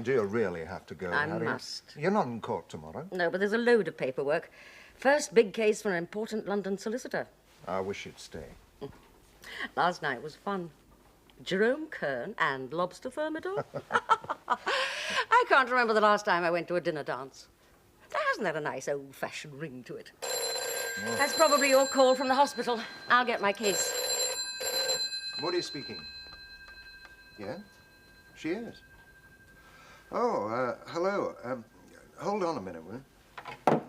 Do you really have to go, I Harriet? must. You're not in court tomorrow. No, but there's a load of paperwork. First big case for an important London solicitor. I wish you'd stay. Last night was fun. Jerome Kern and lobster thermidor. I can't remember the last time I went to a dinner dance. Hasn't that a nice old-fashioned ring to it? Oh. That's probably your call from the hospital. I'll get my case. Moody speaking. Yeah? She is. Oh, hello. Hold on a minute, will you?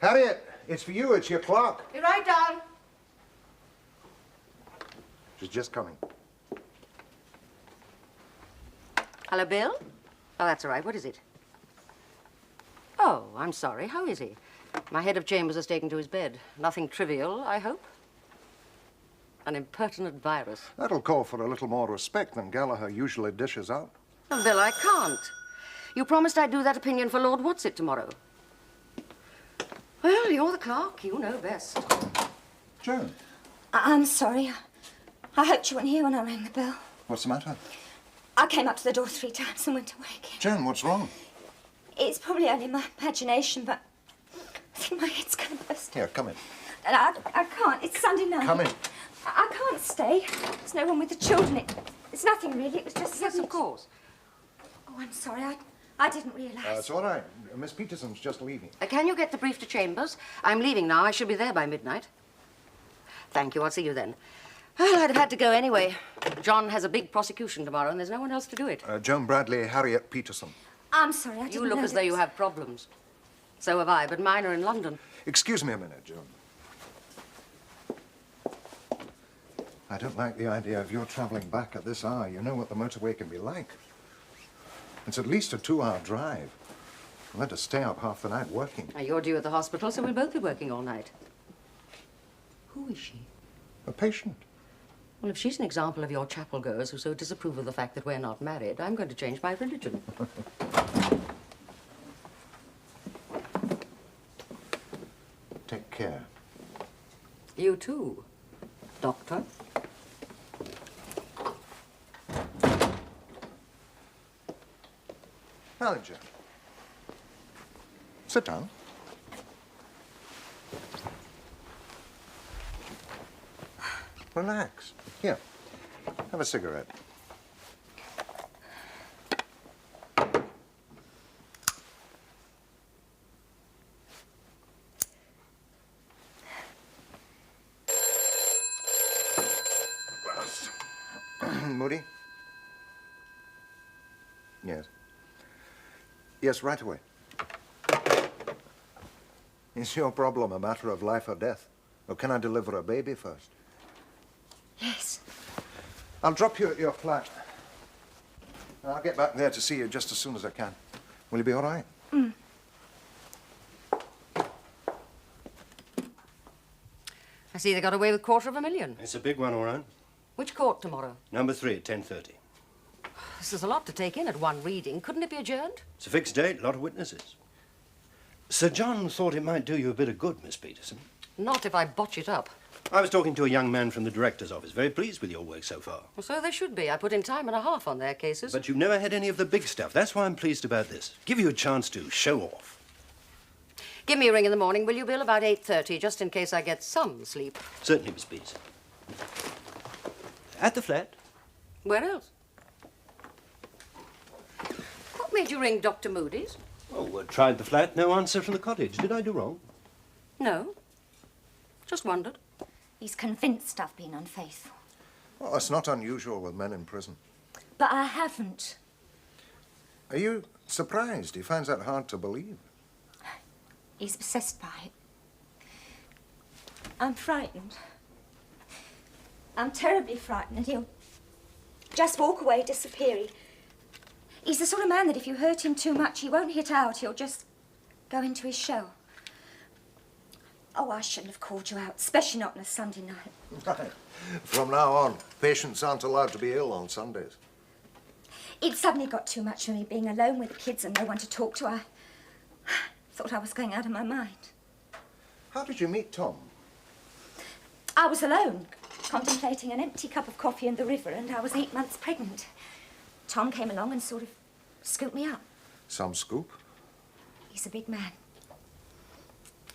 Harriet, it's for you. It's your clock. Be right down. She's just coming. Hello, Bill? Oh, that's all right. What is it? Oh, I'm sorry. How is he? My head of chambers has taken to his bed. Nothing trivial, I hope. An impertinent virus. That'll call for a little more respect than Gallagher usually dishes out. Well, Bill, I can't. You promised I'd do that opinion for Lord Whatsit tomorrow. Well, you're the clerk. You know best. Joan. I'm sorry. I hoped you weren't here when I rang the bell. What's the matter? I came up to the door 3 times and went away again. Joan, what's wrong? It's probably only my imagination, but I think my head's going to burst. Here, come in. And I can't. It's Sunday night. Come in. I can't stay. There's no one with the children. It's nothing really. It was just... Yes, of course. Oh, I'm sorry. I didn't realise. It's all right. Miss Peterson's just leaving. Can you get the brief to Chambers? I'm leaving now. I should be there by midnight. Thank you. I'll see you then. Well, I'd have had to go anyway. John has a big prosecution tomorrow, and there's no one else to do it. Joan Bradley, Harriet Peterson. I'm sorry, I didn't know. You look as though you have problems. So have I, but mine are in London. Excuse me a minute, Joan. I don't like the idea of your travelling back at this hour. You know what the motorway can be like. It's at least a 2-hour drive. I'll have to stay up half the night working. Now, you're due at the hospital, so we'll both be working all night. Who is she? A patient. Well, if she's an example of your chapel-goers who so disapprove of the fact that we're not married, I'm going to change my religion. Take care. You too, Doctor. Now then, Joan. Sit down. Relax. Here, have a cigarette. Moody? Yes. Yes, right away. Is your problem a matter of life or death? Or can I deliver a baby first? Yes. I'll drop you at your flat. I'll get back there to see you just as soon as I can. Will you be all right? Mm. I see they got away with $250,000. It's a big one, all right. Which court tomorrow? Number 3 at 10:30. This is a lot to take in at one reading. Couldn't it be adjourned? It's a fixed date, a lot of witnesses. Sir John thought it might do you a bit of good, Miss Peterson. Not if I botch it up. I was talking to a young man from the director's office. Very pleased with your work so far. Well, so they should be. I put in time and a half on their cases. But you've never had any of the big stuff. That's why I'm pleased about this. Give you a chance to show off. Give me a ring in the morning, will you, Bill? About 8:30, just in case I get some sleep. Certainly, Miss Peterson. At the flat? Where else? What made you ring Dr. Moody's? Oh, tried the flat. No answer from the cottage. Did I do wrong? No. Just wondered. He's convinced I've been unfaithful. Well, that's not unusual with men in prison. But I haven't. Are you surprised? He finds that hard to believe. He's obsessed by it. I'm frightened. I'm terribly frightened, and he'll just walk away, disappear. He's the sort of man that if you hurt him too much, he won't hit out. He'll just go into his shell. Oh, I shouldn't have called you out, especially not on a Sunday night. From now on, patients aren't allowed to be ill on Sundays. It suddenly got too much for me being alone with the kids and no one to talk to. I thought I was going out of my mind. How did you meet Tom? I was alone, contemplating an empty cup of coffee in the river, and I was 8 months pregnant. Tom came along and sort of Scoop me up. Some scoop? He's a big man.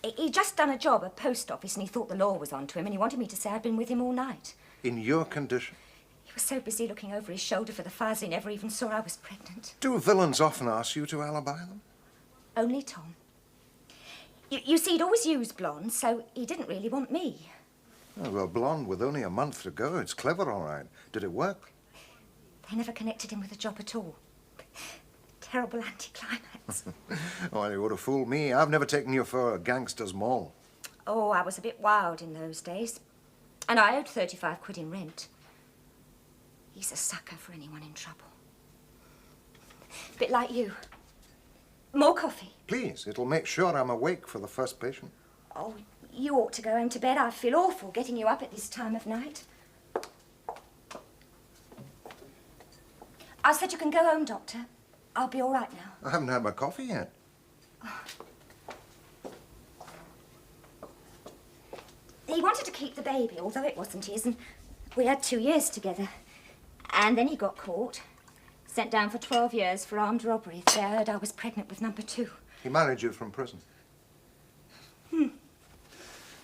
He'd just done a job at post office and he thought the law was onto him and he wanted me to say I'd been with him all night. In your condition? He was so busy looking over his shoulder for the files he never even saw I was pregnant. Do villains often ask you to alibi them? Only Tom. You see, he'd always used blondes, so he didn't really want me. Oh, well, blonde with only a month to go. It's clever, all right. Did it work? They never connected him with the job at all. Terrible anticlimax. Well, you would have fooled me. I've never taken you for a gangster's moll. Oh, I was a bit wild in those days. And I owed 35 quid in rent. He's a sucker for anyone in trouble. Bit like you. More coffee? Please, it'll make sure I'm awake for the first patient. Oh, you ought to go home to bed. I feel awful getting you up at this time of night. I said you can go home, Doctor. I'll be all right now. I haven't had my coffee yet. He wanted to keep the baby, although it wasn't his, and we had 2 years together. And then he got caught. Sent down for 12 years for armed robbery. They heard I was pregnant with number 2. He married you from prison.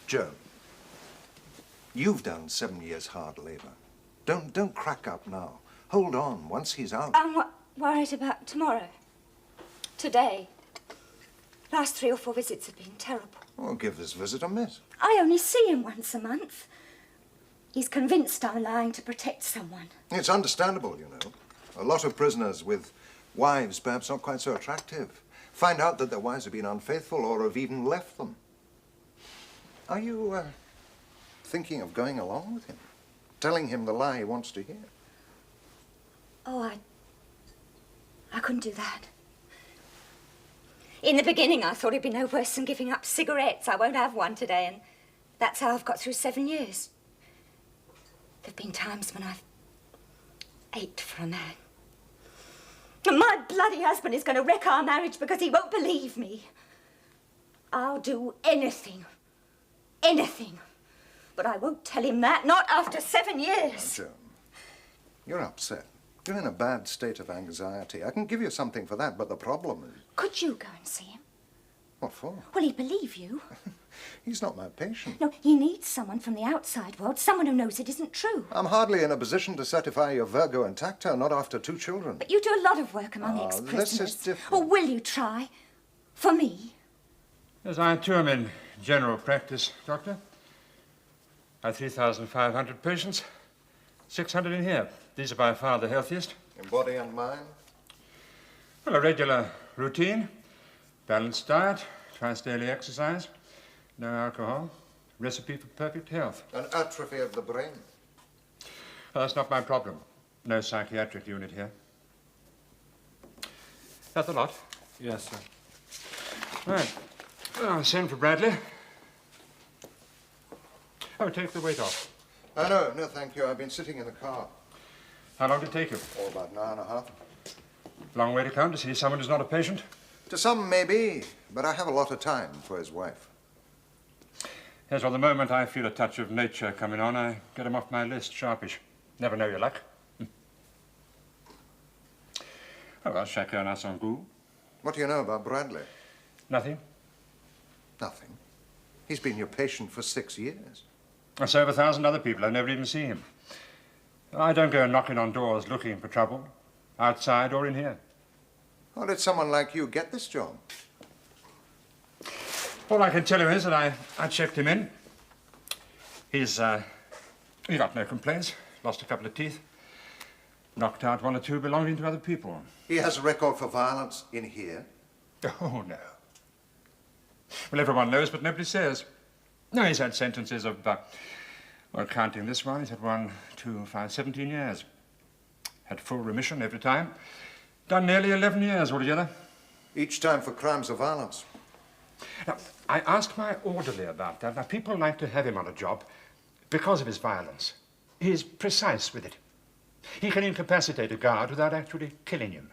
Joe, you've done 7 years hard labor. Don't crack up now. Hold on. Once he's out. I'm worried about tomorrow. Today. Last 3 or 4 visits have been terrible. Well, give this visit a miss. I only see him once a month. He's convinced I'm lying to protect someone. It's understandable, you know. A lot of prisoners with wives perhaps not quite so attractive find out that their wives have been unfaithful or have even left them. Are you thinking of going along with him? Telling him the lie he wants to hear? Oh, I couldn't do that. In the beginning, I thought it'd be no worse than giving up cigarettes. I won't have one today, and that's how I've got through 7 years. There've been times when I've ached for a man. And my bloody husband is going to wreck our marriage because he won't believe me. I'll do anything. Anything. But I won't tell him that, not after 7 years. Joan, you're upset. You're in a bad state of anxiety. I can give you something for that, but the problem is... Could you go and see him? What for? Will he believe you? He's not my patient. No, he needs someone from the outside world, someone who knows it isn't true. I'm hardly in a position to certify you're Virgo intacta, not after 2 children. But you do a lot of work among ex-prisoners. This is different. Or will you try? For me? Yes, I too am in general practice, Doctor. I have 3,500 patients, 600 in here. These are by far the healthiest. In body and mind? Well, a regular routine, balanced diet, twice daily exercise, no alcohol, recipe for perfect health. An atrophy of the brain? Well, that's not my problem. No psychiatric unit here. That the lot? Yes, sir. Right. Well, send for Bradley. Oh, take the weight off. No, thank you. I've been sitting in the car. How long did it take you? Oh, about an hour and a half. Long way to come to see someone who's not a patient? To some, maybe, but I have a lot of time for his wife. Yes, well, the moment I feel a touch of nature coming on, I get him off my list, sharpish. Never know your luck. Oh, well, chacun a son goût. What do you know about Bradley? Nothing. Nothing. He's been your patient for 6 years. So have 1,000 other people. I never even see him. I don't go knocking on doors looking for trouble, outside or in here. How did someone like you get this job? All I can tell you is that I checked him in. He got no complaints, lost a couple of teeth, knocked out 1 or 2 belonging to other people. He has a record for violence in here. Oh, no. Well, everyone knows, but nobody says. No, he's had sentences of, well, counting this one, he's had 1, 2, 5, 17 years. Had full remission every time. Done nearly 11 years altogether. Each time for crimes of violence. Now, I asked my orderly about that. Now, people like to have him on a job because of his violence. He's precise with it. He can incapacitate a guard without actually killing him.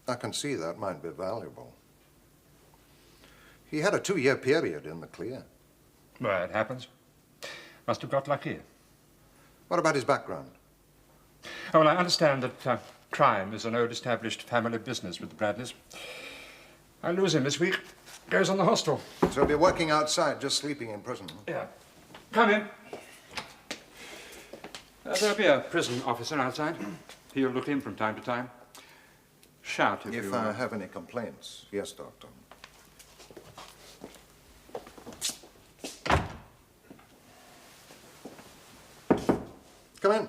I can see that might be valuable. He had a 2-year period in the clear. Well, it happens. Must have got lucky. What about his background? Oh, well, I understand that crime is an old established family business with the Bradleys. I lose him this week. Goes on the hostel. So he'll be working outside, just sleeping in prison. Yeah. Come in. There'll be a prison officer outside. He'll look in from time to time. Shout if you... If I have any complaints, yes, Doctor. Come in.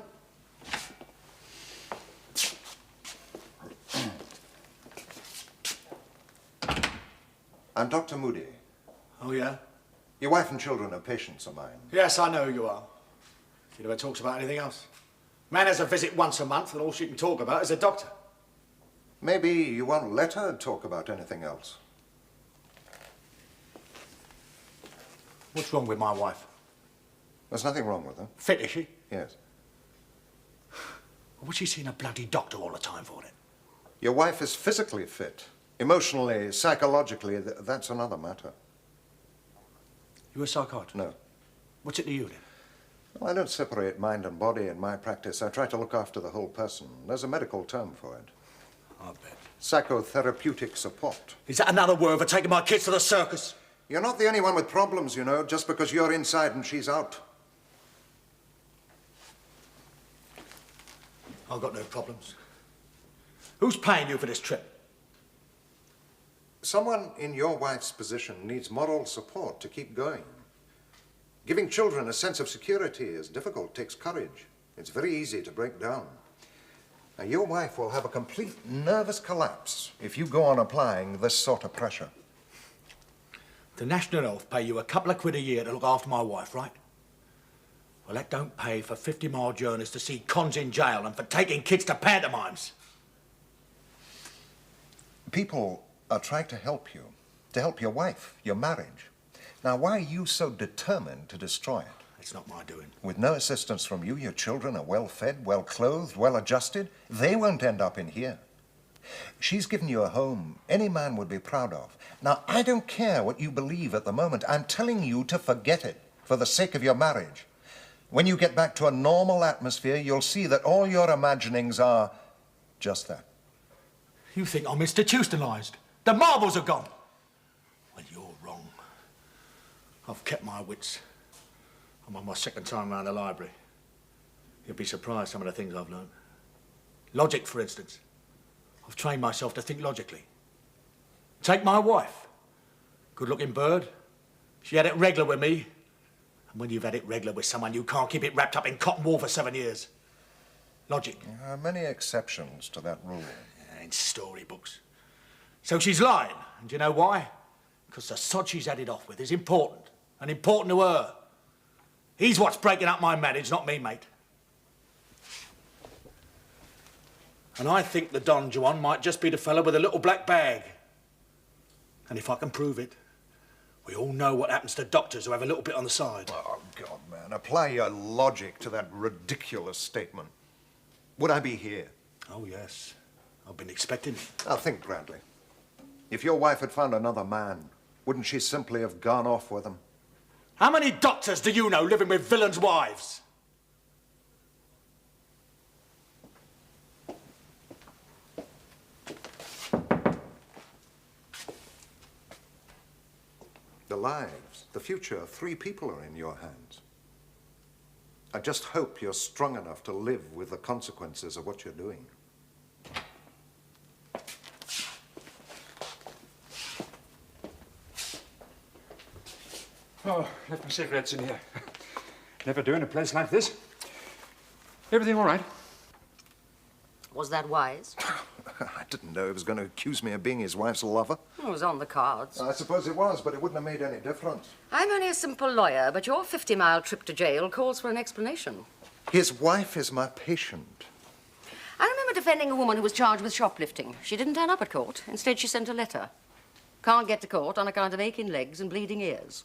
I'm Dr. Moody. Oh, yeah? Your wife and children are patients of mine. Yes, I know who you are. She never talks about anything else. Man has a visit once a month, and all she can talk about is a doctor. Maybe you won't let her talk about anything else. What's wrong with my wife? There's nothing wrong with her. Fit, is she? Yes. What's she seeing a bloody doctor all the time for, then? Your wife is physically fit. Emotionally, psychologically, that's another matter. You a psychiatrist? No. What's it to you, then? Well, I don't separate mind and body in my practice. I try to look after the whole person. There's a medical term for it. I bet. Psychotherapeutic support. Is that another word for taking my kids to the circus? You're not the only one with problems, you know, just because you're inside and she's out. I've got no problems. Who's paying you for this trip? Someone in your wife's position needs moral support to keep going. Giving children a sense of security is difficult, takes courage. It's very easy to break down. Now, your wife will have a complete nervous collapse if you go on applying this sort of pressure. The National Health pay you a couple of quid a year to look after my wife, right? Well, that don't pay for 50-mile journeys to see cons in jail and for taking kids to pantomimes. People are trying to help you, to help your wife, your marriage. Now, why are you so determined to destroy it? It's not my doing. With no assistance from you, your children are well-fed, well-clothed, well-adjusted. They won't end up in here. She's given you a home any man would be proud of. Now, I don't care what you believe at the moment. I'm telling you to forget it for the sake of your marriage. When you get back to a normal atmosphere, you'll see that all your imaginings are just that. You think I'm institutionalized? The marbles are gone. Well, you're wrong. I've kept my wits. I'm on my second time around the library. You'd be surprised some of the things I've learned. Logic, for instance. I've trained myself to think logically. Take my wife. Good-looking bird. She had it regular with me. And when you've had it regular with someone, you can't keep it wrapped up in cotton wool for 7 years. Logic. There are many exceptions to that rule. In storybooks. So she's lying. And do you know why? Because the sod she's had it off with is important. And important to her. He's what's breaking up my marriage, not me, mate. And I think the Don Juan might just be the fella with a little black bag. And if I can prove it, we all know what happens to doctors who have a little bit on the side. Oh, God, man, apply your logic to that ridiculous statement. Would I be here? Oh, yes. I've been expecting it. Now, think, Bradley. If your wife had found another man, wouldn't she simply have gone off with him? How many doctors do you know living with villains' wives? The lives, the future of 3 people are in your hands. I just hope you're strong enough to live with the consequences of what you're doing. Oh, left my cigarettes in here. Never do in a place like this. Everything all right? Was that wise? I didn't know he was going to accuse me of being his wife's lover. It was on the cards. I suppose it was, but it wouldn't have made any difference. I'm only a simple lawyer, but your 50-mile trip to jail calls for an explanation. His wife is my patient. I remember defending a woman who was charged with shoplifting. She didn't turn up at court. Instead, she sent a letter. Can't get to court on account of aching legs and bleeding ears.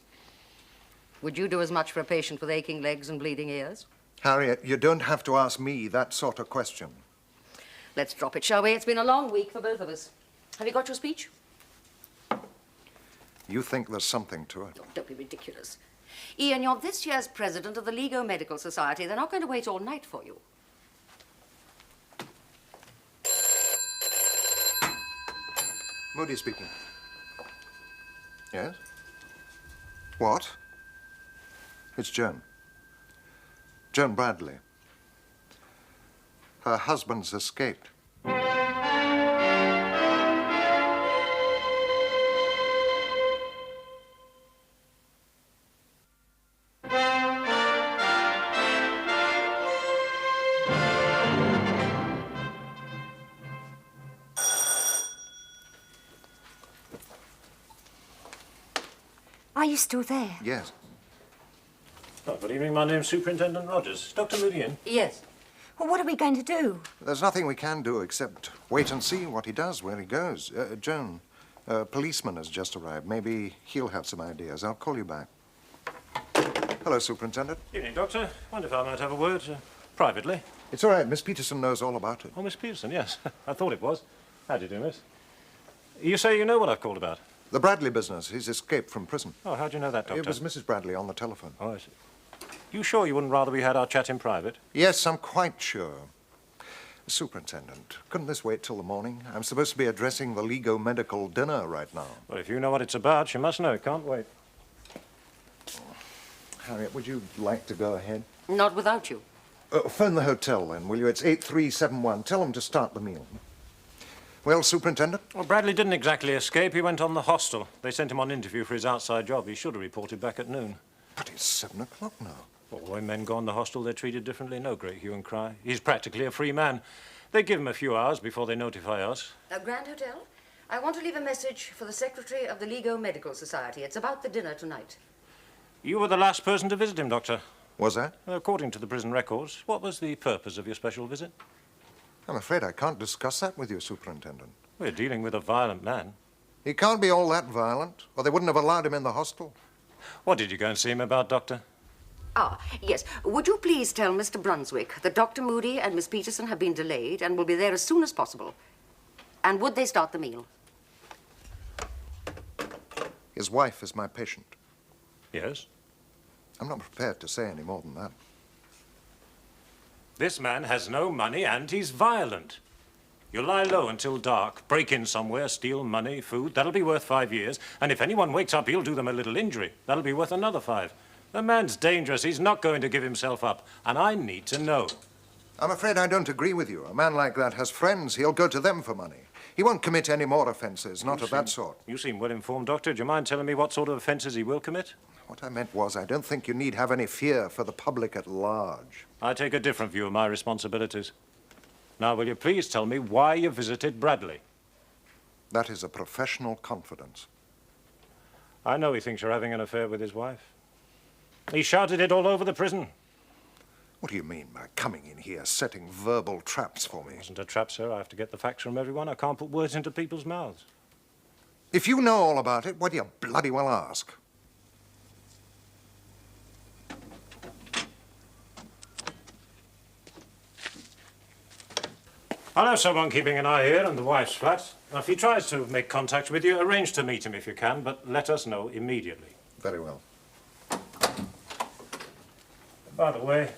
Would you do as much for a patient with aching legs and bleeding ears? Harriet, you don't have to ask me that sort of question. Let's drop it, shall we? It's been a long week for both of us. Have you got your speech? You think there's something to it? Oh, don't be ridiculous. Ian, you're this year's president of the Lego Medical Society. They're not going to wait all night for you. Moody speaking. Yes? What? It's Joan. Joan Bradley. Her husband's escaped. Are you still there? Yes. Oh, good evening. My name's Superintendent Rogers. Is Dr. Moody in? Yes. Well, what are we going to do? There's nothing we can do except wait and see what he does, where he goes. Joan, a policeman has just arrived. Maybe he'll have some ideas. I'll call you back. Hello, Superintendent. Evening, Doctor. Wonder if I might have a word privately. It's all right. Miss Peterson knows all about it. Oh, Miss Peterson, yes. I thought it was. How do you do, miss? You say you know what I've called about? The Bradley business. He's escaped from prison. Oh, how do you know that, Doctor? It was Mrs. Bradley on the telephone. Oh, I see. You sure you wouldn't rather we had our chat in private? Yes, I'm quite sure. Superintendent, couldn't this wait till the morning? I'm supposed to be addressing the Lego medical dinner right now. Well, if you know what it's about, you must know. It can't wait. Harriet, would you like to go ahead? Not without you. Phone the hotel, then, will you? It's 8371. Tell them to start the meal. Well, Superintendent? Well, Bradley didn't exactly escape. He went on the hostel. They sent him on interview for his outside job. He should have reported back at noon. But it's 7 o'clock now. Well, when men go on the hostel, they're treated differently. No great hue and cry. He's practically a free man. They give him a few hours before they notify us. Grand Hotel, I want to leave a message for the Secretary of the Lego Medical Society. It's about the dinner tonight. You were the last person to visit him, Doctor. Was that? According to the prison records, what was the purpose of your special visit? I'm afraid I can't discuss that with you, Superintendent. We're dealing with a violent man. He can't be all that violent, or they wouldn't have allowed him in the hostel. What did you go and see him about, Doctor? Ah, yes. Would you please tell Mr. Brunswick that Dr. Moody and Miss Peterson have been delayed and will be there as soon as possible? And would they start the meal? His wife is my patient. Yes? I'm not prepared to say any more than that. This man has no money and he's violent. You lie low until dark, break in somewhere, steal money, food. That'll be worth 5 years. And if anyone wakes up, he'll do them a little injury. That'll be worth another 5. The man's dangerous. He's not going to give himself up. And I need to know. I'm afraid I don't agree with you. A man like that has friends. He'll go to them for money. He won't commit any more offences, not of that sort. You seem well informed, Doctor. Do you mind telling me what sort of offences he will commit? What I meant was, I don't think you need have any fear for the public at large. I take a different view of my responsibilities. Now, will you please tell me why you visited Bradley? That is a professional confidence. I know he thinks you're having an affair with his wife. He shouted it all over the prison. What do you mean by coming in here, setting verbal traps for me? It wasn't a trap, sir. I have to get the facts from everyone. I can't put words into people's mouths. If you know all about it, why do you bloody well ask? I'll have someone keeping an eye here in the wife's flat. Now, if he tries to make contact with you, arrange to meet him if you can, but let us know immediately. Very well. By the way,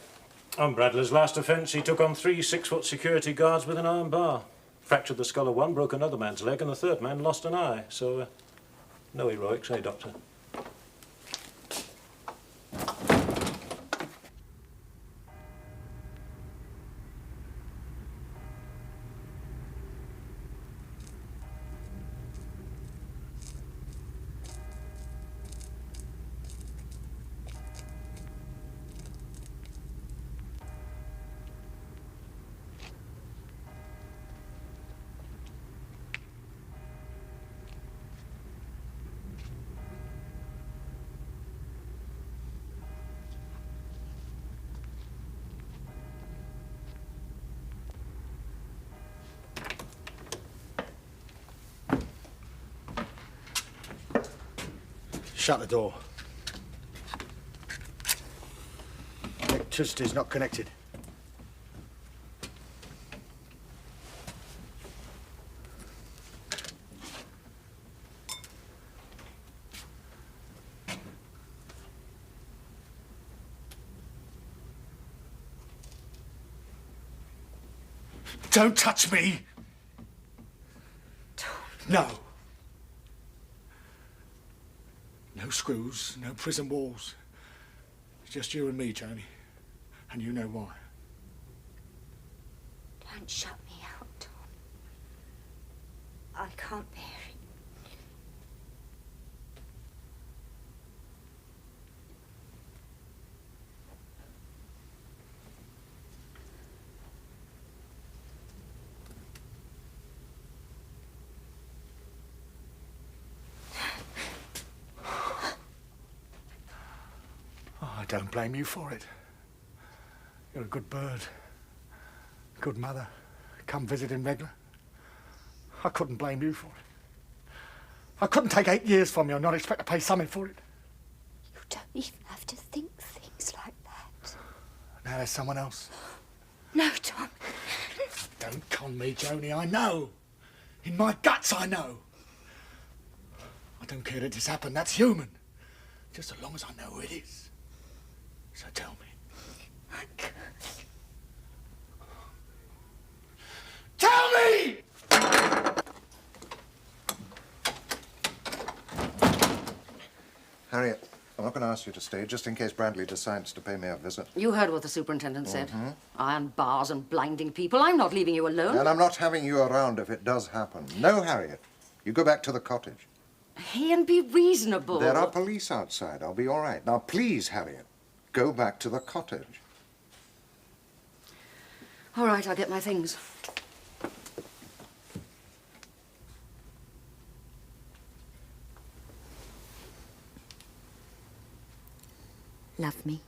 on Bradley's last offence, he took on 3 6-foot security guards with an iron bar. Fractured the skull of one, broke another man's leg, and the third man lost an eye. So, no heroics, eh, Doctor? Shut the door. Electricity's not connected. Don't touch me! No. No screws, no prison walls. It's just you and me, Joni. And you know why. Don't shut me out, Tom. I can't bear it. I don't blame you for it. You're a good bird. Good mother. Come visiting regular. I couldn't blame you for it. I couldn't take 8 years from you and not expect to pay something for it. You don't even have to think things like that. Now there's someone else. No, Tom. Don't con me, Joni. I know. In my guts, I know. I don't care that this happened. That's human. Just as long as I know who it is. So tell me. I can't. Tell me! Harriet, I'm not going to ask you to stay, just in case Bradley decides to pay me a visit. You heard what the superintendent said. Iron bars and blinding people. I'm not leaving you alone. And I'm not having you around if it does happen. No, Harriet. You go back to the cottage. And be reasonable. There are police outside. I'll be all right. Now, please, Harriet, go back to the cottage. All right, I'll get my things. Love me.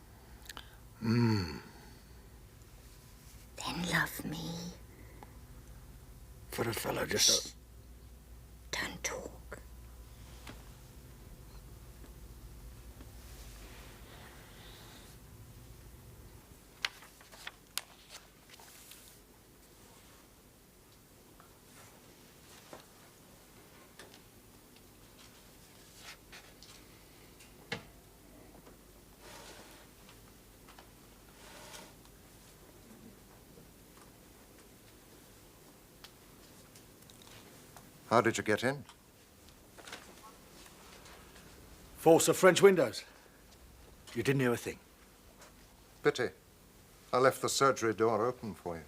Then love me. For a fellow just... Don't talk. How did you get in? Force of French windows. You didn't hear a thing. Pity. I left the surgery door open for you.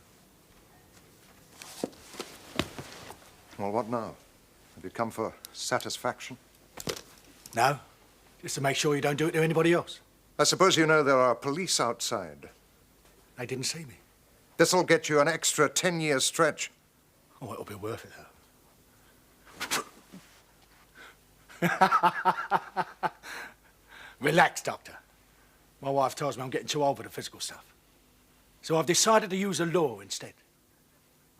Well, what now? Have you come for satisfaction? No? Just to make sure you don't do it to anybody else. I suppose you know there are police outside. They didn't see me. This'll get you an extra 10-year stretch. Oh, it'll be worth it, though. Relax, Doctor. My wife tells me I'm getting too old for the physical stuff. So I've decided to use the law instead.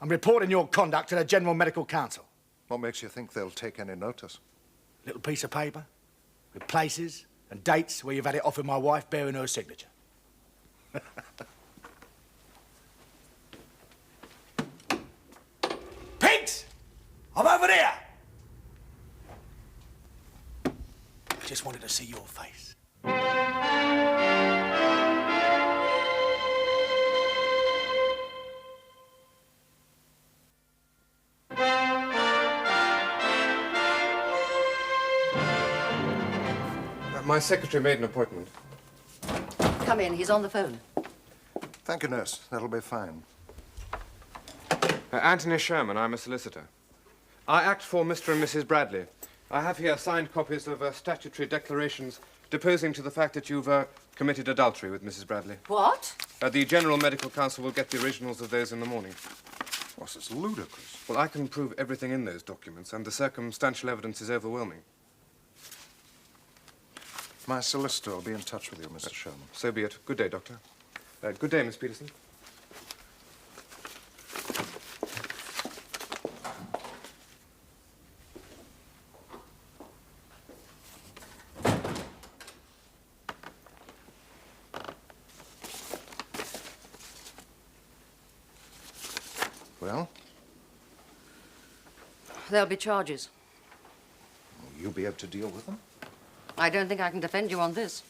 I'm reporting your conduct to the General Medical Council. What makes you think they'll take any notice? Little piece of paper with places and dates where you've had it off with my wife bearing her signature. Pigs! I'm over there! I just wanted to see your face. My secretary made an appointment. Come in, he's on the phone. Thank you, nurse. That'll be fine. Anthony Sherman, I'm a solicitor. I act for Mr. and Mrs. Bradley. I have here signed copies of statutory declarations deposing to the fact that you've committed adultery with Mrs. Bradley. What? The General Medical Council will get the originals of those in the morning. What's this, ludicrous? Well, I can prove everything in those documents, and the circumstantial evidence is overwhelming. My solicitor will be in touch with you, Mr. Sherman. So be it. Good day, Doctor. Good day, Miss Peterson. Well, There'll be charges. will you be able to deal with them? I don't think I can defend you on this.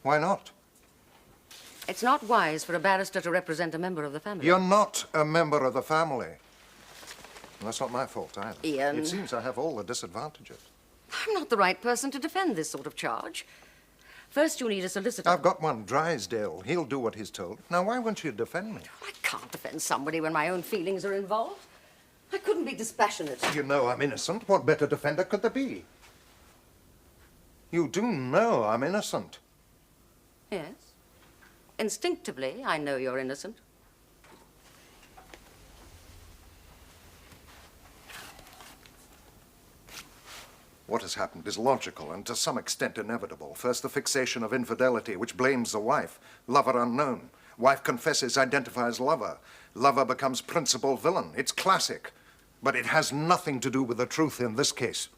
Why not? It's not wise for a barrister to represent a member of the family. You're not a member of the family. And that's not my fault either. Ian. It seems I have all the disadvantages. I'm not the right person to defend this sort of charge. First, you need a solicitor. I've got one, Drysdale. He'll do what he's told. Now, why won't you defend me? I can't defend somebody when my own feelings are involved. I couldn't be dispassionate. You know I'm innocent. What better defender could there be? You do know I'm innocent. Yes. Instinctively, I know you're innocent. What has happened is logical and to some extent inevitable. First, the fixation of infidelity, which blames the wife. Lover unknown. Wife confesses, identifies lover. Lover becomes principal villain. It's classic. But it has nothing to do with the truth in this case.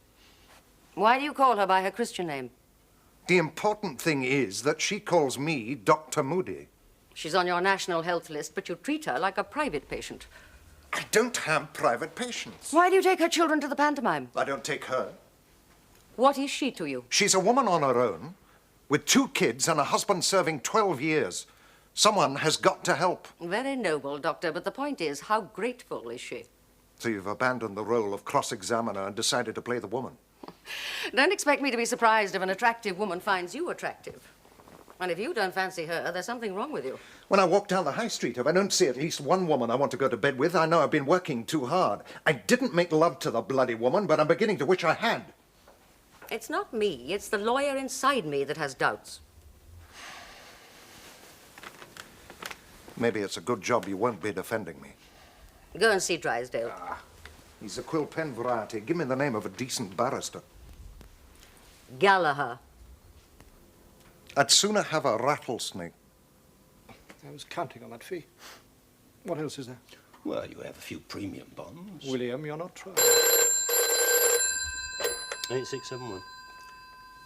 Why do you call her by her Christian name? The important thing is that she calls me Dr. Moody. She's on your national health list, but you treat her like a private patient. I don't have private patients. Why do you take her children to the pantomime? I don't take her. What is she to you? She's a woman on her own, with 2 kids and a husband serving 12 years. Someone has got to help. Very noble, Doctor, but the point is, how grateful is she? So you've abandoned the role of cross-examiner and decided to play the woman. Don't expect me to be surprised if an attractive woman finds you attractive. And if you don't fancy her, there's something wrong with you. When I walk down the high street, if I don't see at least one woman I want to go to bed with, I know I've been working too hard. I didn't make love to the bloody woman, but I'm beginning to wish I had. It's not me. It's the lawyer inside me that has doubts. Maybe it's a good job you won't be defending me. Go and see Drysdale. He's a quill pen variety. Give me the name of a decent barrister. Gallagher. I'd sooner have a rattlesnake. I was counting on that fee. What else is there? Well, you have a few premium bonds. William, you're not trying. 8671.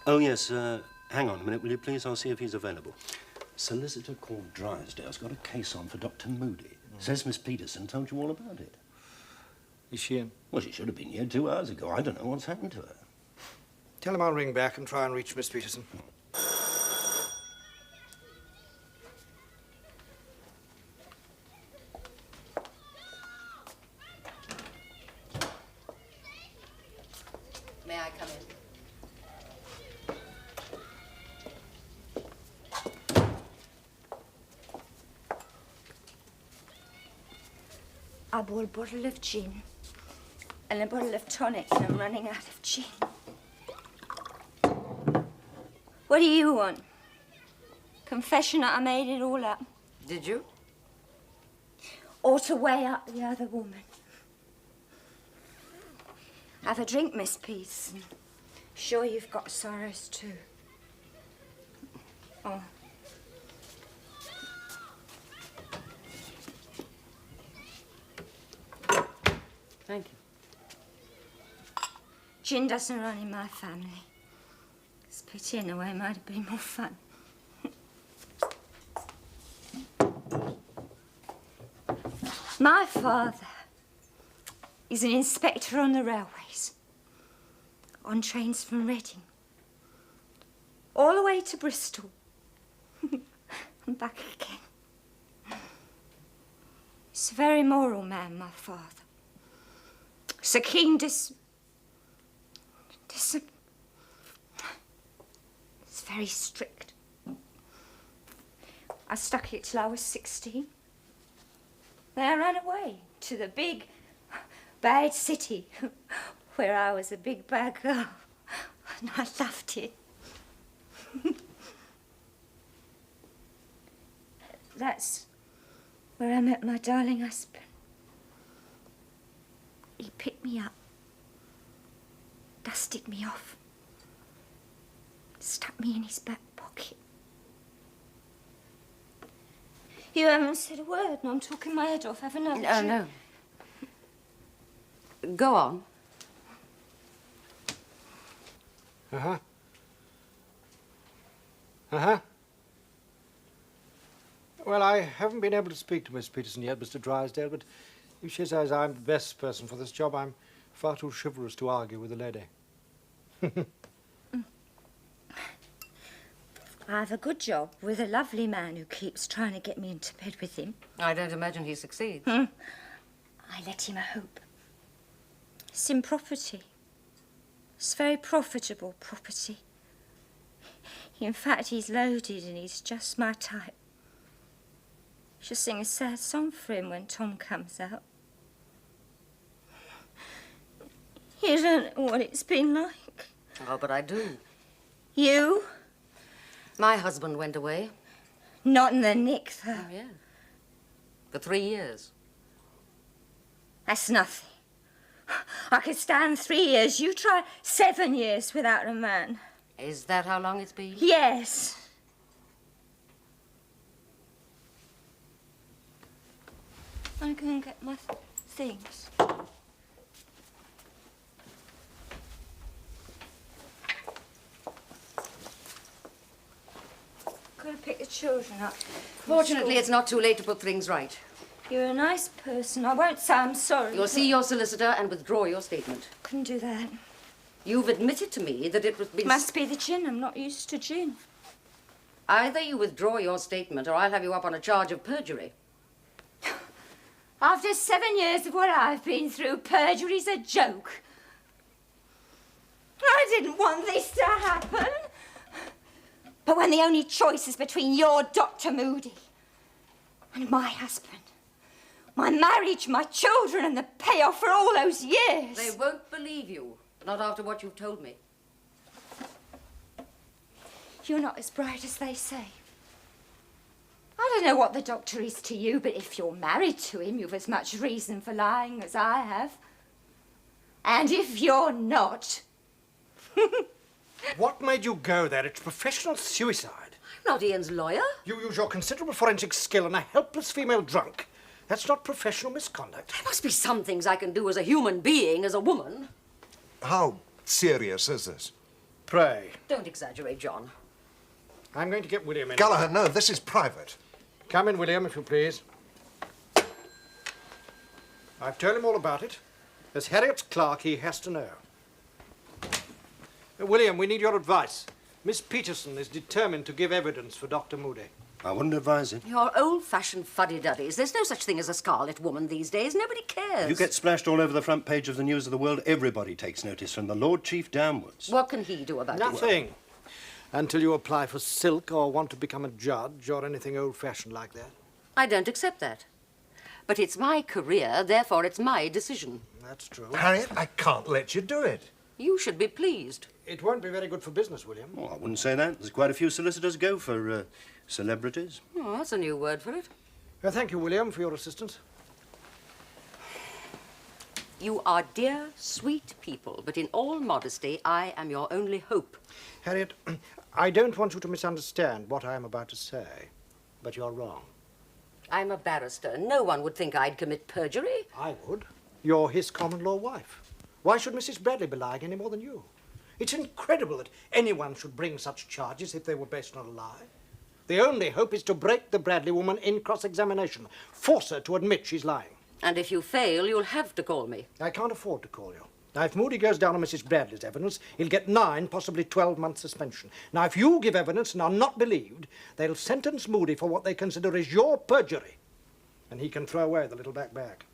Oh, yes, hang on a minute, will you please? I'll see if he's available. Solicitor called Drysdale's got a case on for Dr. Moody. Says Miss Peterson told you all about it. Is she in? Well, she should have been here 2 hours ago. I don't know what's happened to her. Tell him I'll ring back and try and reach Miss Peterson. May I come in? I bought a bottle of gin and a bottle of tonic, and I'm running out of gin. What do you want? Confession that I made it all up? Did you? Or to weigh up the other woman? Have a drink, Miss Peterson. Sure you've got sorrows too. Oh. Thank you. Gin doesn't run in my family. It's a pity in a way, it might have been more fun. My father is an inspector on the railways, on trains from Reading, all the way to Bristol, and back again. He's a very moral man, my father. So keen it's very strict. I stuck it till I was 16. Then I ran away to the big, bad city where I was a big, bad girl. And I loved it. That's where I met my darling husband. He picked me up, dusted me off, stuck me in his back pocket. You haven't said a word, and I'm talking my head off, haven't I? No, no. Go on. Uh-huh. Uh-huh. Well, I haven't been able to speak to Miss Peterson yet, Mr. Drysdale, but if she says I'm the best person for this job, I'm far too chivalrous to argue with a lady. I have a good job with a lovely man who keeps trying to get me into bed with him. I don't imagine he succeeds. I let him hope. It's in property. It's very profitable property. In fact, he's loaded and he's just my type. She'll sing a sad song for him when Tom comes out. You don't know what it's been like. Oh, but I do. You? My husband went away. Not in the nick, though. Oh, yeah. For 3 years. That's nothing. I could stand 3 years. You try 7 years without a man. Is that how long it's been? Yes. I'm going to get my things. Got to pick the children up. Fortunately, it's not too late to put things right. You're a nice person. I won't say I'm sorry. You'll see your solicitor and withdraw your statement. Couldn't do that. You've admitted to me that it was been... Must be the gin. I'm not used to gin. Either you withdraw your statement or I'll have you up on a charge of perjury. After 7 years of what I've been through, perjury's a joke. I didn't want this to happen. But when the only choice is between your Dr. Moody and my husband, my marriage, my children, and the payoff for all those years... They won't believe you, not after what you've told me. You're not as bright as they say. I don't know what the doctor is to you, but if you're married to him, you've as much reason for lying as I have. And if you're not... What made you go there? It's professional suicide. I'm not Ian's lawyer. You use your considerable forensic skill on a helpless female drunk. That's not professional misconduct. There must be some things I can do as a human being, as a woman. How serious is this? Pray. Don't exaggerate, John. I'm going to get William in. Gallagher, no, this is private. Come in, William, if you please. I've told him all about it. As Harriet's clerk, he has to know. William, we need your advice. Miss Peterson is determined to give evidence for Dr. Moody. I wouldn't advise it. You're old-fashioned fuddy-duddies. There's no such thing as a scarlet woman these days. Nobody cares. You get splashed all over the front page of the News of the World. Everybody takes notice, from the Lord Chief downwards. What can he do about it? Nothing. Until you apply for silk or want to become a judge or anything old-fashioned like that. I don't accept that. But it's my career, therefore it's my decision. That's true. Harriet, I can't let you do it. You should be pleased. It won't be very good for business, William. Oh, I wouldn't say that. There's quite a few solicitors go for celebrities. Oh, that's a new word for it. Thank you, William, for your assistance. You are dear, sweet people, but in all modesty, I am your only hope. Harriet, I don't want you to misunderstand what I am about to say, but you're wrong. I'm a barrister. No one would think I'd commit perjury. I would. You're his common-law wife. Why should Mrs. Bradley be lying any more than you? It's incredible that anyone should bring such charges if they were based on a lie. The only hope is to break the Bradley woman in cross-examination, force her to admit she's lying. And if you fail, you'll have to call me. I can't afford to call you. Now, if Moody goes down on Mrs. Bradley's evidence, he'll get 9, possibly 12 months suspension. Now, if you give evidence and are not believed, they'll sentence Moody for what they consider is your perjury. And he can throw away the little back bag.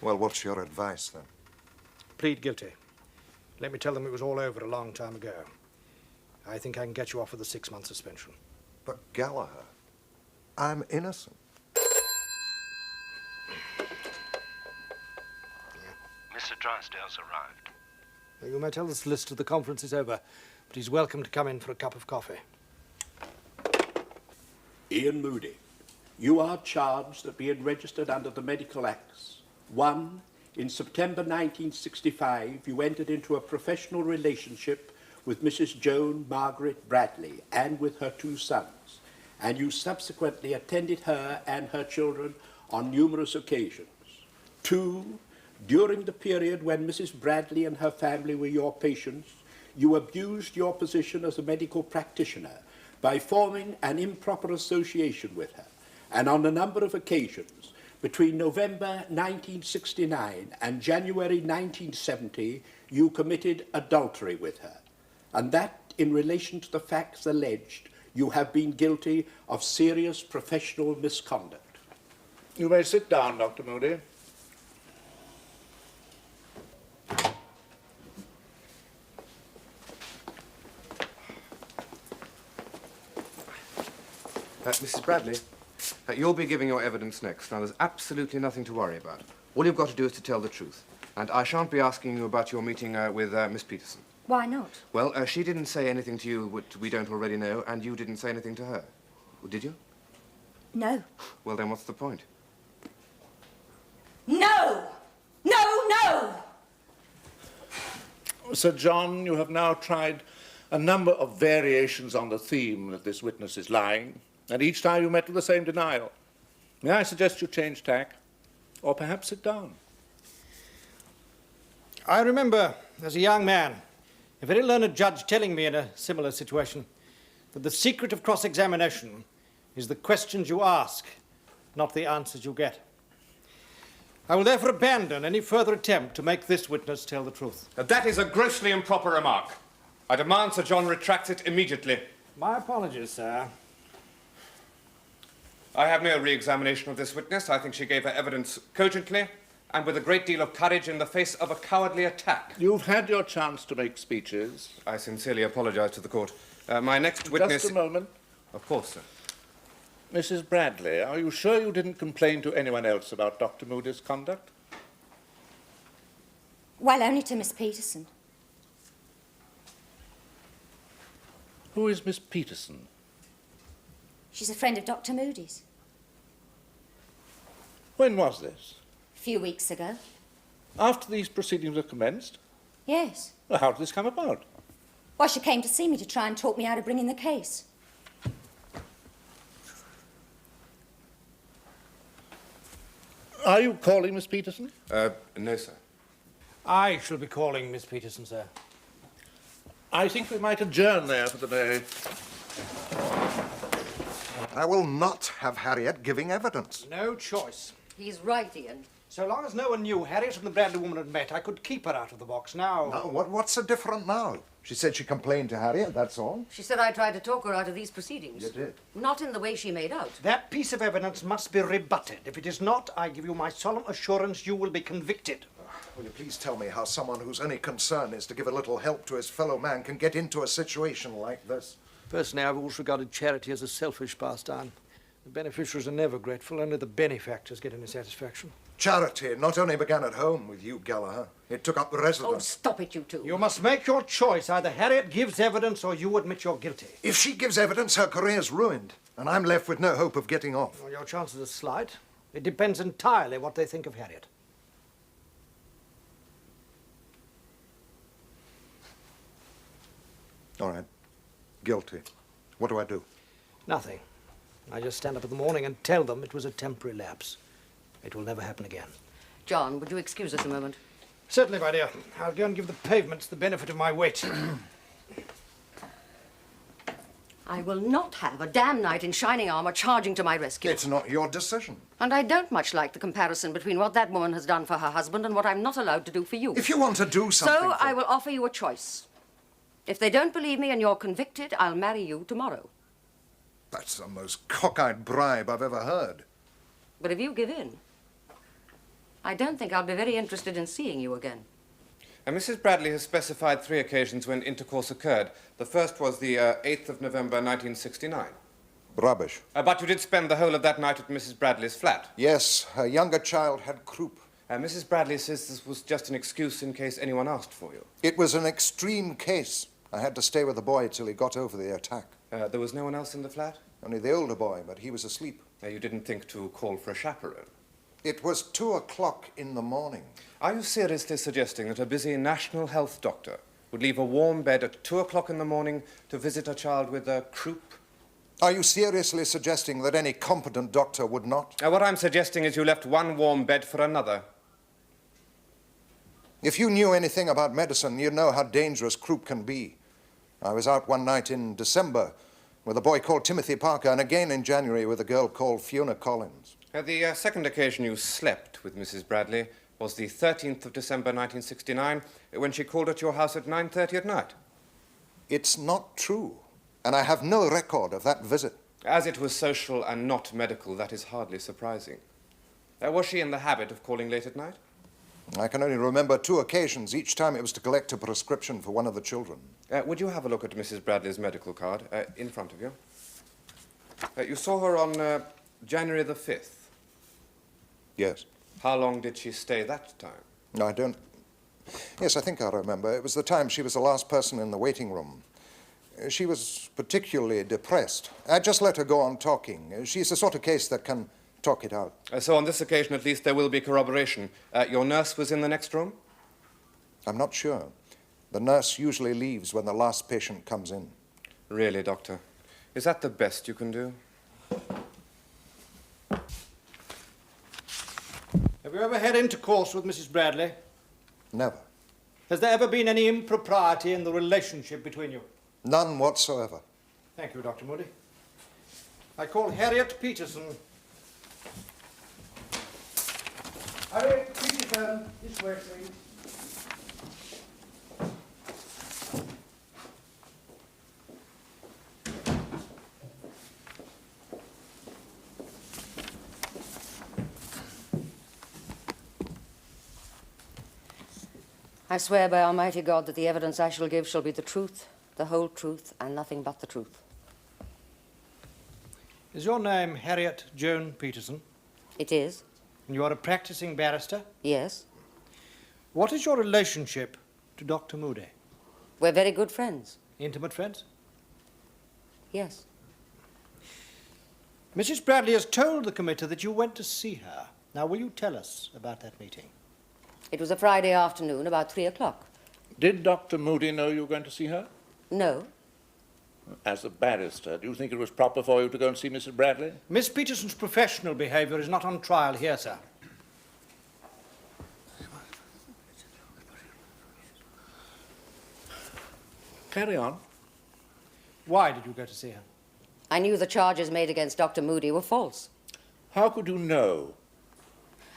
Well, what's your advice, then? Plead guilty. Let me tell them it was all over a long time ago. I think I can get you off with a 6-month suspension. But Gallagher, I'm innocent. Mr. Drysdale's arrived. You may tell the solicitor the conference is over, but he's welcome to come in for a cup of coffee. Ian Moody, you are charged of being registered under the Medical Acts. 1. In September 1965, you entered into a professional relationship with Mrs. Joan Margaret Bradley and with her 2 sons, and you subsequently attended her and her children on numerous occasions. 2. During the period when Mrs. Bradley and her family were your patients, you abused your position as a medical practitioner by forming an improper association with her, and on a number of occasions, between November 1969 and January 1970, you committed adultery with her, and that, in relation to the facts alleged, you have been guilty of serious professional misconduct. You may sit down, Dr. Moody. Mrs. Bradley, you'll be giving your evidence next. Now, there's absolutely nothing to worry about. All you've got to do is to tell the truth. And I shan't be asking you about your meeting with Miss Peterson. Why not? Well, she didn't say anything to you that we don't already know, and you didn't say anything to her. Did you? No. Well, then what's the point? No! No, no! Sir John, you have now tried a number of variations on the theme that this witness is lying, and each time you met with the same denial. May I suggest you change tack, or perhaps sit down? I remember, as a young man, a very learned judge telling me in a similar situation that the secret of cross-examination is the questions you ask, not the answers you get. I will therefore abandon any further attempt to make this witness tell the truth. That is a grossly improper remark. I demand Sir John retracts it immediately. My apologies, sir. I have no re-examination of this witness. I think she gave her evidence cogently and with a great deal of courage in the face of a cowardly attack. You've had your chance to make speeches. I sincerely apologize to the court. My next witness... Just a moment. Of course, sir. Mrs. Bradley, are you sure you didn't complain to anyone else about Dr. Moody's conduct? Well, only to Miss Peterson. Who is Miss Peterson? She's a friend of Dr. Moody's. When was this? A few weeks ago. After these proceedings were commenced? Yes. Well, how did this come about? Well, she came to see me to try and talk me out of bringing the case. Are you calling Miss Peterson? No, sir. I shall be calling Miss Peterson, sir. I think we might adjourn there for the day. I will not have Harriet giving evidence. No choice. He's right, Ian. So long as no one knew Harriet and the Bradley woman had met, I could keep her out of the box. Now... Now, what's so different now? She said she complained to Harriet, that's all. She said I tried to talk her out of these proceedings. You did. Not in the way she made out. That piece of evidence must be rebutted. If it is not, I give you my solemn assurance you will be convicted. Will you please tell me how someone whose only concern is to give a little help to his fellow man can get into a situation like this? Personally, I've always regarded charity as a selfish pastime. The beneficiaries are never grateful, only the benefactors get any satisfaction. Charity not only began at home with you, Gallagher. It took up residence. Oh, stop it, you two. You must make your choice. Either Harriet gives evidence or you admit you're guilty. If she gives evidence, her career's ruined, and I'm left with no hope of getting off. Well, your chances are slight. It depends entirely what they think of Harriet. All right. Guilty. What do I do? Nothing. I just stand up in the morning and tell them it was a temporary lapse. It will never happen again. John, would you excuse us a moment? Certainly, my dear. I'll go and give the pavements the benefit of my wait. I will not have a damn knight in shining armor charging to my rescue. It's not your decision. And I don't much like the comparison between what that woman has done for her husband and what I'm not allowed to do for you. If you want to do something So I will offer you a choice. If they don't believe me and you're convicted, I'll marry you tomorrow. That's the most cockeyed bribe I've ever heard. But if you give in, I don't think I'll be very interested in seeing you again. Mrs. Bradley has specified 3 occasions when intercourse occurred. The first was the 8th of November, 1969. Rubbish. But you did spend the whole of that night at Mrs. Bradley's flat. Yes, her younger child had croup. Mrs. Bradley says this was just an excuse in case anyone asked for you. It was an extreme case. I had to stay with the boy till he got over the attack. There was no one else in the flat? Only the older boy, but he was asleep. You didn't think to call for a chaperone? It was 2 o'clock in the morning. Are you seriously suggesting that a busy national health doctor would leave a warm bed at 2 o'clock in the morning to visit a child with a croup? Are you seriously suggesting that any competent doctor would not? What I'm suggesting is you left one warm bed for another. If you knew anything about medicine, you'd know how dangerous croup can be. I was out one night in December with a boy called Timothy Parker, and again in January with a girl called Fiona Collins. The second occasion you slept with Mrs. Bradley was the 13th of December, 1969, when she called at your house at 9:30 at night. It's not true, and I have no record of that visit. As it was social and not medical, that is hardly surprising. Was she in the habit of calling late at night? I can only remember 2 occasions. Each time it was to collect a prescription for one of the children. Would you have a look at Mrs. Bradley's medical card in front of you? You saw her on January the 5th. Yes. How long did she stay that time? No, I don't... Yes, I think I remember. It was the time she was the last person in the waiting room. She was particularly depressed. I just let her go on talking. She's the sort of case that can talk it out. So on this occasion, at least, there will be corroboration. Your nurse was in the next room? I'm not sure. The nurse usually leaves when the last patient comes in. Really, Doctor? Is that the best you can do? Have you ever had intercourse with Mrs. Bradley? Never. Has there ever been any impropriety in the relationship between you? None whatsoever. Thank you, Dr. Moody. I call Harriet Peterson. Harriet Peterson, this way, please. I swear by Almighty God that the evidence I shall give shall be the truth, the whole truth, and nothing but the truth. Is your name Harriet Joan Peterson? It is. And you are a practicing barrister? Yes. What is your relationship to Dr. Moody? We're very good friends. Intimate friends? Yes. Mrs. Bradley has told the committee that you went to see her. Now, will you tell us about that meeting? It was a Friday afternoon, about 3 o'clock. Did Dr. Moody know you were going to see her? No. As a barrister, do you think it was proper for you to go and see Mrs. Bradley? Miss Peterson's professional behaviour is not on trial here, sir. Carry on. Why did you go to see her? I knew the charges made against Dr. Moody were false. How could you know?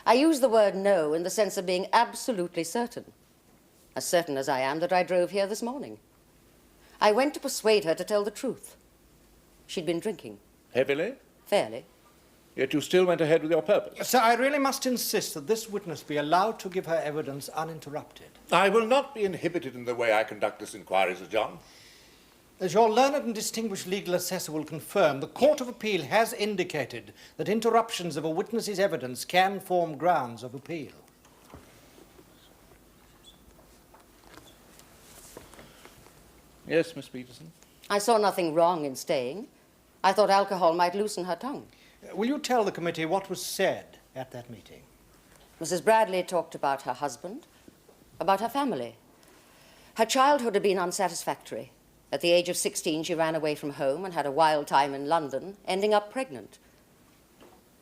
I use the word know in the sense of being absolutely certain. As certain as I am that I drove here this morning. I went to persuade her to tell the truth. She'd been drinking. Heavily? Fairly. Yet you still went ahead with your purpose. Sir, I really must insist that this witness be allowed to give her evidence uninterrupted. I will not be inhibited in the way I conduct this inquiry, Sir John. As your learned and distinguished legal assessor will confirm, the Court of Appeal has indicated that interruptions of a witness's evidence can form grounds of appeal. Yes, Miss Peterson? I saw nothing wrong in staying. I thought alcohol might loosen her tongue. Will you tell the committee what was said at that meeting? Mrs. Bradley talked about her husband, about her family. Her childhood had been unsatisfactory. At the age of 16, she ran away from home and had a wild time in London, ending up pregnant.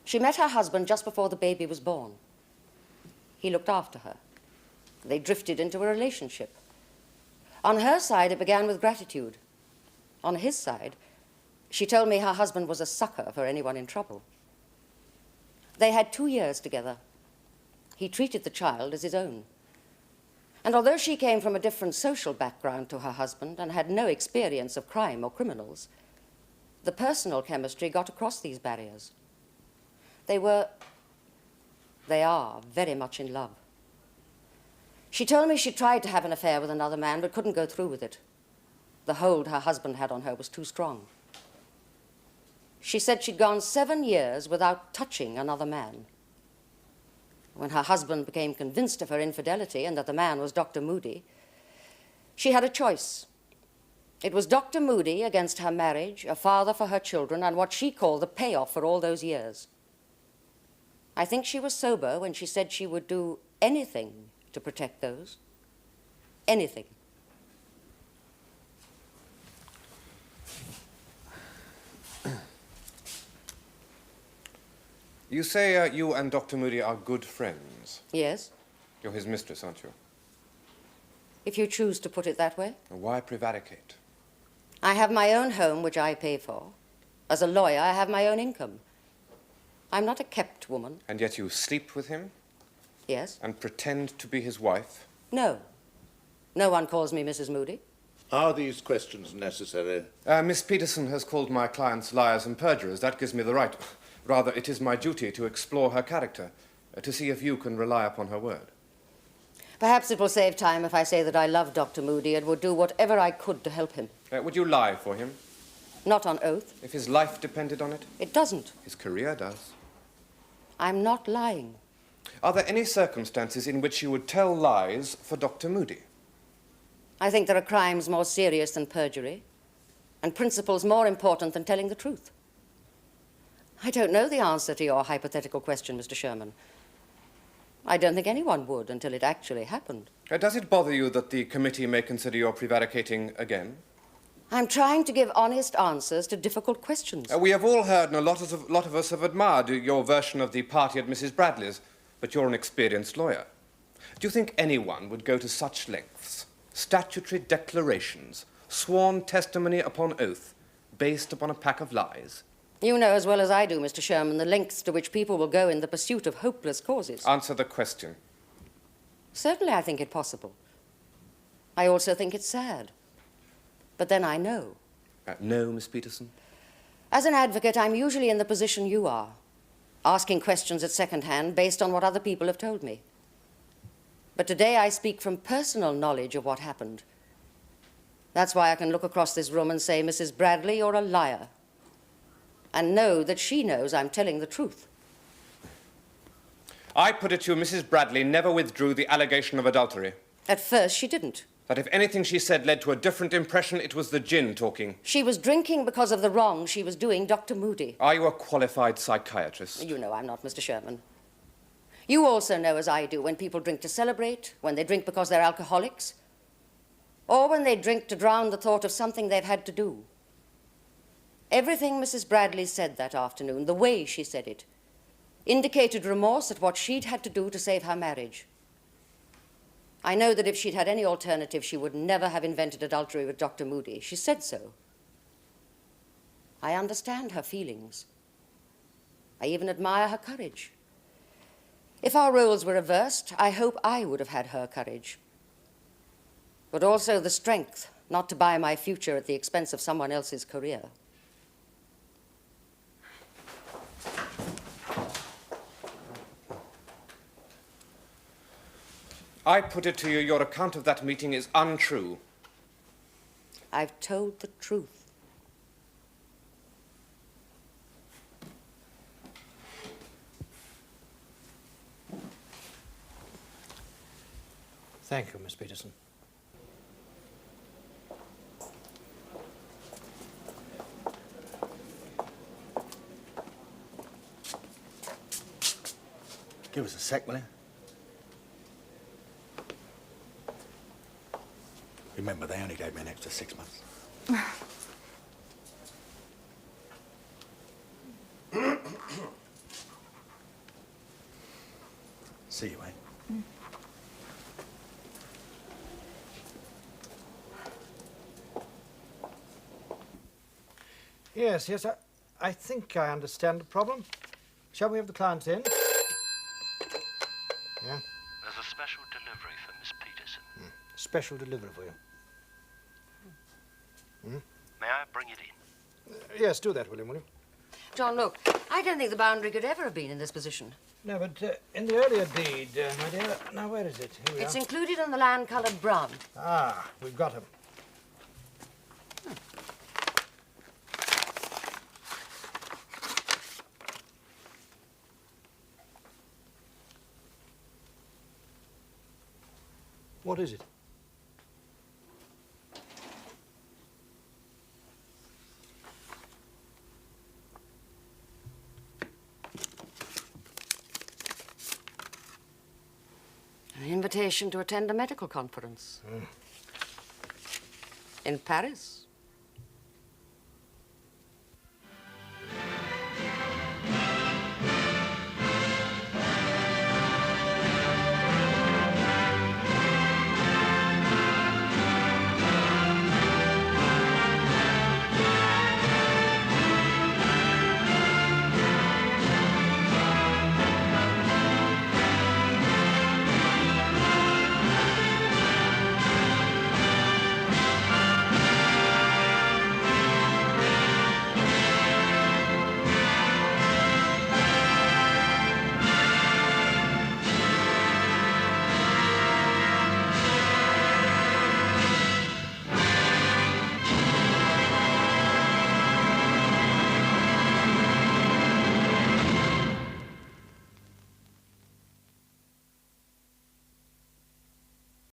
She met her husband just before the baby was born. He looked after her. They drifted into a relationship. On her side, it began with gratitude. On his side, she told me her husband was a sucker for anyone in trouble. They had 2 years together. He treated the child as his own. And although she came from a different social background to her husband and had no experience of crime or criminals, the personal chemistry got across these barriers. They are very much in love. She told me she tried to have an affair with another man but couldn't go through with it. The hold her husband had on her was too strong. She said she'd gone 7 years without touching another man. When her husband became convinced of her infidelity and that the man was Dr. Moody, she had a choice. It was Dr. Moody against her marriage, a father for her children, and what she called the payoff for all those years. I think she was sober when she said she would do anything to protect those. Anything. You say you and Dr. Moody are good friends. Yes, You're his mistress, aren't you? if you choose to put it that way. Why prevaricate? I have my own home, which I pay for. As a lawyer, I have my own income. I'm not a kept woman. And yet you sleep with him Yes? and pretend to be his wife? No. No one calls me Mrs. Moody. Are these questions necessary? Miss Peterson has called my clients liars and perjurers. That gives me the right. Rather, it is my duty to explore her character, to see if you can rely upon her word. Perhaps it will save time if I say that I love Dr. Moody and would do whatever I could to help him. Would you lie for him? Not on oath. If his life depended on it? It doesn't. His career does. I'm not lying. Are there any circumstances in which you would tell lies for Dr. Moody? I think there are crimes more serious than perjury, and principles more important than telling the truth. I don't know the answer to your hypothetical question, Mr. Sherman. I don't think anyone would until it actually happened. Does it bother you that the committee may consider your prevaricating again? I'm trying to give honest answers to difficult questions. We have all heard, and a lot of us have admired your version of the party at Mrs. Bradley's, but you're an experienced lawyer. Do you think anyone would go to such lengths? Statutory declarations, sworn testimony upon oath, based upon a pack of lies? You know as well as I do, Mr. Sherman, the lengths to which people will go in the pursuit of hopeless causes. Answer the question. Certainly I think it possible. I also think it's sad. But then I know. No, Miss Peterson? As an advocate, I'm usually in the position you are, asking questions at second hand based on what other people have told me. But today I speak from personal knowledge of what happened. That's why I can look across this room and say, Mrs. Bradley, you're a liar. And know that she knows I'm telling the truth. I put it to you, Mrs. Bradley never withdrew the allegation of adultery. At first, she didn't. That if anything she said led to a different impression, it was the gin talking. She was drinking because of the wrong she was doing Dr. Moody. Are you a qualified psychiatrist? You know I'm not, Mr. Sherman. You also know, as I do, when people drink to celebrate, when they drink because they're alcoholics, or when they drink to drown the thought of something they've had to do. Everything Mrs. Bradley said that afternoon, the way she said it, indicated remorse at what she'd had to do to save her marriage. I know that if she'd had any alternative, she would never have invented adultery with Dr. Moody. She said so. I understand her feelings. I even admire her courage. If our roles were reversed, I hope I would have had her courage. But also the strength not to buy my future at the expense of someone else's career. I put it to you, your account of that meeting is untrue. I've told the truth. Thank you, Miss Peterson. Give us a sec, will you? Remember, they only gave me an extra 6 months. See you, eh? Yes, I think I understand the problem. Shall we have the clients in? Yeah. There's a special delivery for Miss Peterson. Special delivery for you. May I bring it in? Yes, do that, William, will you? John, look, I don't think the boundary could ever have been in this position. No, but in the earlier deed, my dear... Now, where is it? Here we It's are. included in the land-coloured brown. Ah, we've got him. What is it? An invitation to attend a medical conference. In Paris.